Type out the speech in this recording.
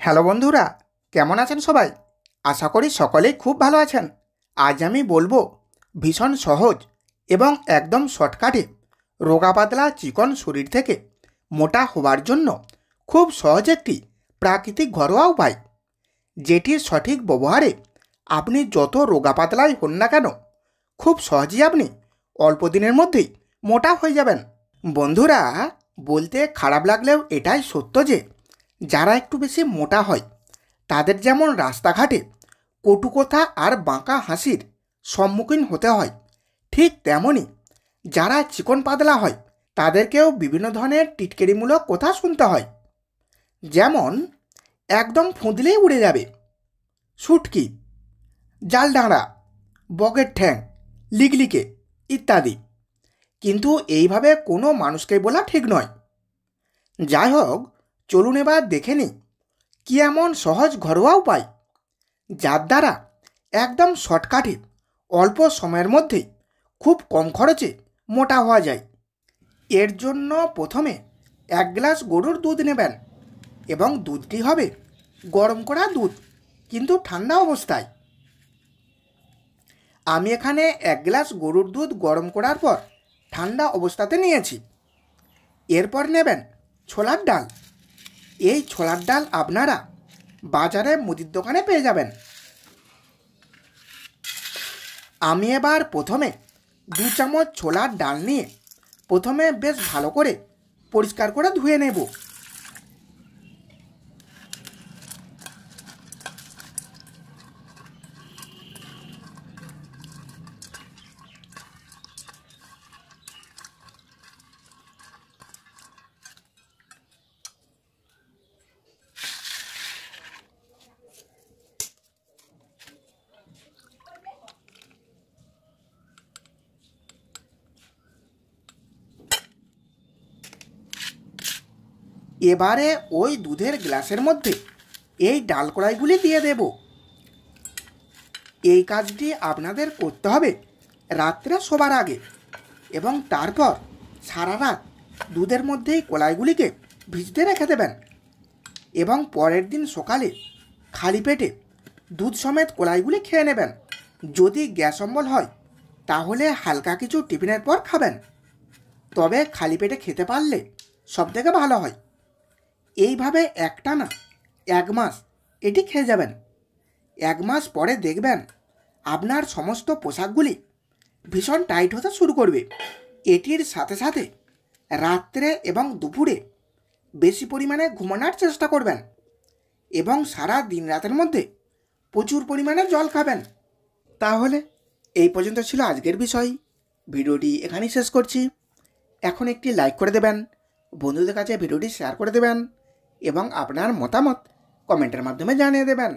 Hello বন্ধুরা, কেমন আছেন সবাই? আশা করি সকলেই খুব ভালো আছেন। আজ আমি বলবো ভীষণ সহজ এবং একদম শর্টকাটে রোগা পাতলা চিকন শরীর থেকে মোটা হওয়ার জন্য খুব সহজ একটি প্রাকৃতিক ঘরোয়া উপায়, যেটির সঠিক ব্যবহারে আপনি যত রোগা পাতলাই হন না কেন খুব সহজেই আপনি অল্প দিনের মধ্যেই মোটা হয়ে যাবেন। বন্ধুরা, বলতে খারাপ লাগলেও এটাই সত্য যে যারা একটু বেশি মোটা হয় তাদের যেমন রাস্তাঘাটে কটু কথা আর বাঁকা হাসির সম্মুখীন হতে হয়, ঠিক তেমনই যারা চিকন পাতলা হয় তাদেরকেও বিভিন্ন ধরনের টিটকারিমূলক কথা শুনতে হয়। যেমন একদম ফুঁদলেই উড়ে যাবে, শুটকি, জালডাঁড়া, বগের ঠ্যাং, লিগলিকে ইত্যাদি। কিন্তু এইভাবে কোনো মানুষকে বলা ঠিক নয়। যাই হোক, চলুন এবার দেখে নিই কি এমন সহজ ঘরোয়া উপায় যার দ্বারা একদম শর্টকাটে অল্প সময়ের মধ্যেই খুব কম খরচে মোটা হওয়া যায়। এর জন্য প্রথমে 1 গ্লাস গরুর দুধ নেবেন এবং দুধটি হবে গরম করা দুধ, কিন্তু ঠান্ডা অবস্থায়। আমি এখানে 1 গ্লাস গরুর দুধ গরম করার পর ঠান্ডা অবস্থাতে নিয়েছি। এরপর নেবেন ছোলার ডাল। এই ছোলার ডাল আপনারা বাজারে মুদির দোকানে পেয়ে যাবেন। আমি এবার প্রথমে 2 চামচ ছোলার ডাল নিয়ে প্রথমে বেশ ভালো করে পরিষ্কার করে ধুয়ে নেব। এবারে ওই দুধের গ্লাসের মধ্যে এই ডাল কড়াইগুলি দিয়ে দেব। এই কাজটি আপনাদের করতে হবে রাত্রে শোবার আগে, এবং তারপর সারা রাত দুধের মধ্যেই কড়াইগুলিকে ভিজতে রেখে দেবেন এবং পরের দিন সকালে খালি পেটে দুধ সমেত কড়াইগুলি খেয়ে নেবেন। যদি গ্যাস অম্বল হয় তাহলে হালকা কিছু টিফিনের পর খাবেন, তবে খালি পেটে খেতে পারলে সবথেকে ভালো হয়। এইভাবে একটানা 1 মাস এটি খেয়ে যাবেন। 1 মাস পরে দেখবেন আপনার সমস্ত পোশাকগুলি ভীষণ টাইট হতে শুরু করবে। এটির সাথে সাথে রাত্রে এবং দুপুরে বেশি পরিমাণে ঘুমানোর চেষ্টা করবেন এবং সারা দিন রাতের মধ্যে প্রচুর পরিমাণে জল খাবেন। তাহলে এই পর্যন্ত ছিল আজকের বিষয়। ভিডিওটি এখানেই শেষ করছি। এখন একটি লাইক করে দেবেন, বন্ধুদের কাছে ভিডিওটি শেয়ার করে দেবেন এবং আপনার মতামত কমেন্টের মাধ্যমে জানিয়ে দেবেন।